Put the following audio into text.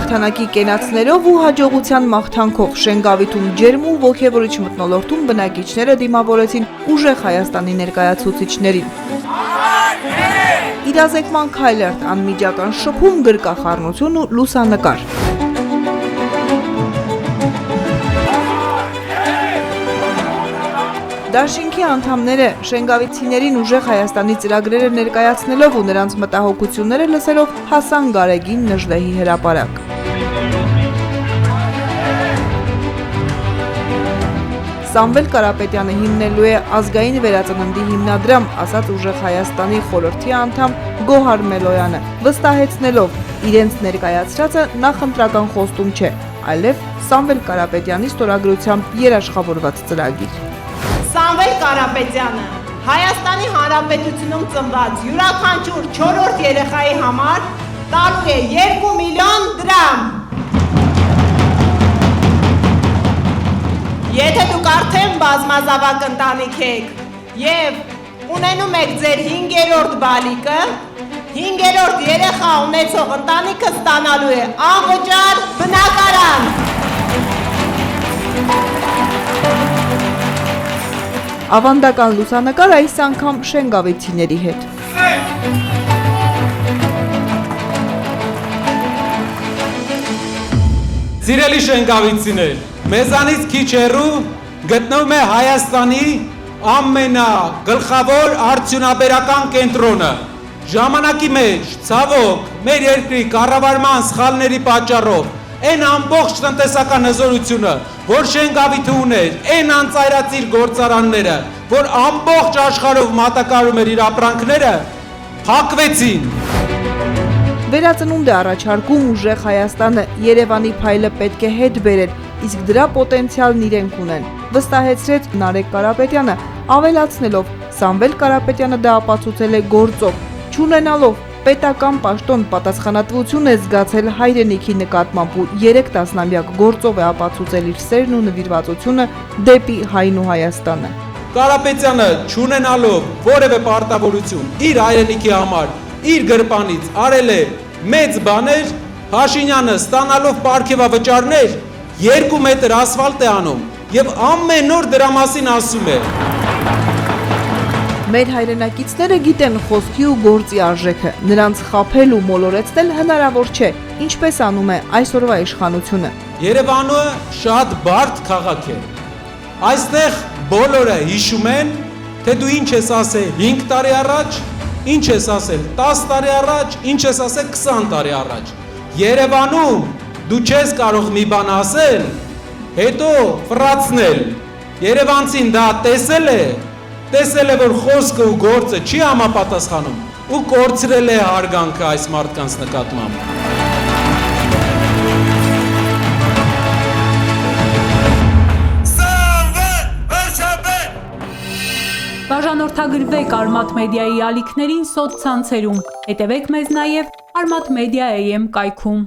հաղթանակի կենացներով ու հաջողության մաղթանքով Շենգավիթում ջերմ ու ոգևորիչ մթնոլորտում բնակիչները դիմավորեցին ուժեղ Հայաստանի ներկայացուցիչներին։ Իրազեկման քայլերտ, անմիջական շփում, գրկախառնություն ու լուսանկար։ Դաշինքի անդամները շենգավիթցիներին ուժեղ Հայաստանի ծրագրերը ներկայացնելով ու նրանց մտահոգությունները լսելով հասան Գարեգին Նժդեհի հրապարակ։ Սամվել Կարապետյանը հիմնելու է ազգային վերածննդի հիմնադրամ, ասաց ուժեղ Հայաստանի խորհրդի անդամ Գոհար Մելոյանը, վստահեցնելով իրենց ներկայացրածը նախընտրական խոստում չէ, այլև Սամվել Կարապետյանի ստորագրությամբ երաշխավորված ծրագիր։ Սամվել Կարապետյանը Հայաստանի Հանրապետությունում ծնված յուրաքանչյուր 4-րդ երեխայի համար տալու է 2 միլիոն դրամ։ Եթե դուք արդեն բազմազավակ ընտանիք եք եւ ունենում եք ձեր 5-րդ բալիկը, 5-րդ երեխա ունեցող ընտանիքը ստանալու է անվճար բնակարան։ Ավանդական լուսանկար այս անգամ շենգավիթցիների հետ։ Սիրելի շենգավիթցիներ, մեզանից քիչ հեռու գտնվում է Հայաստանի ամենագլխավոր արդյունաբերական կենտրոնը։ Ժամանակի մեջ, ցավոք, մեր երկրի կառավարման սխալների պատճառով այն ամբողջ տնտեսական հզորությունը, որ Շենգավիթը ուներ, այն անծայրածիր գործարանները, որ ամբողջ աշխարհով մատակարարում էր իր ապրանքները, փակվեցին։ Վերածնունդ է առաջարկում ուժեղ Հայաստանը, Երևանի փայլը պետք է հետ բերել, իսկ դրա պոտենցիալն իրենք ունեն, վստահեցրեց Նարեկ Կարապետյանը, ավելացնելով Սամվել Կարապետյանը դա ապացուցել է գործով, չունենալով պետական պաշտոն պատասխանատվություն է զգացել հայրենիքի նկատմամբ ու 3 տասնամյակ գործով է ապացուցել իր սերն ու նվիրվածությունը դեպի հայն ու Հայաստանը։ Կարապետյանը չունենալով որևէ պարտավորություն իր հայրենիքի համար, իր գրպանից արել է մեծ բաներ, Փաշինյանը ստանալով պարգևավճարներ 2 մետր ասֆալտ է անում եւ ամեն օր դրա մասին ասում է։ Մեր հայրենակիցները գիտեն խոսքի ու գործի արժեքը, նրանց խաբել ու մոլորեցնել հնարավոր չէ, ինչպես անում է այսօրվա իշխանությունը։ Երևանը շատ բարդ քաղաք է։ Այստեղ բոլորը հիշում են, թե դու ինչ ես ասել 5 տարի առաջ, ինչ ես ասել 10 տարի առաջ, ինչ ես ասել 20 տարի առաջ։ Երևանում դու չես կարող մի բան ասել, հետո ֆրացնել։ Երևանցին դա տեսել է, որ խոսքը ու գործը չի համապատասխանում ու կորցրել է հարգանքը այս մարդկանց նկատմամբ։ Բաժանորդագրվեք Արմաթ մեդիայի ալիքներին սոցցանցերում, հետևեք մեզ նաև Արմաթ մեդիա AM կայքում։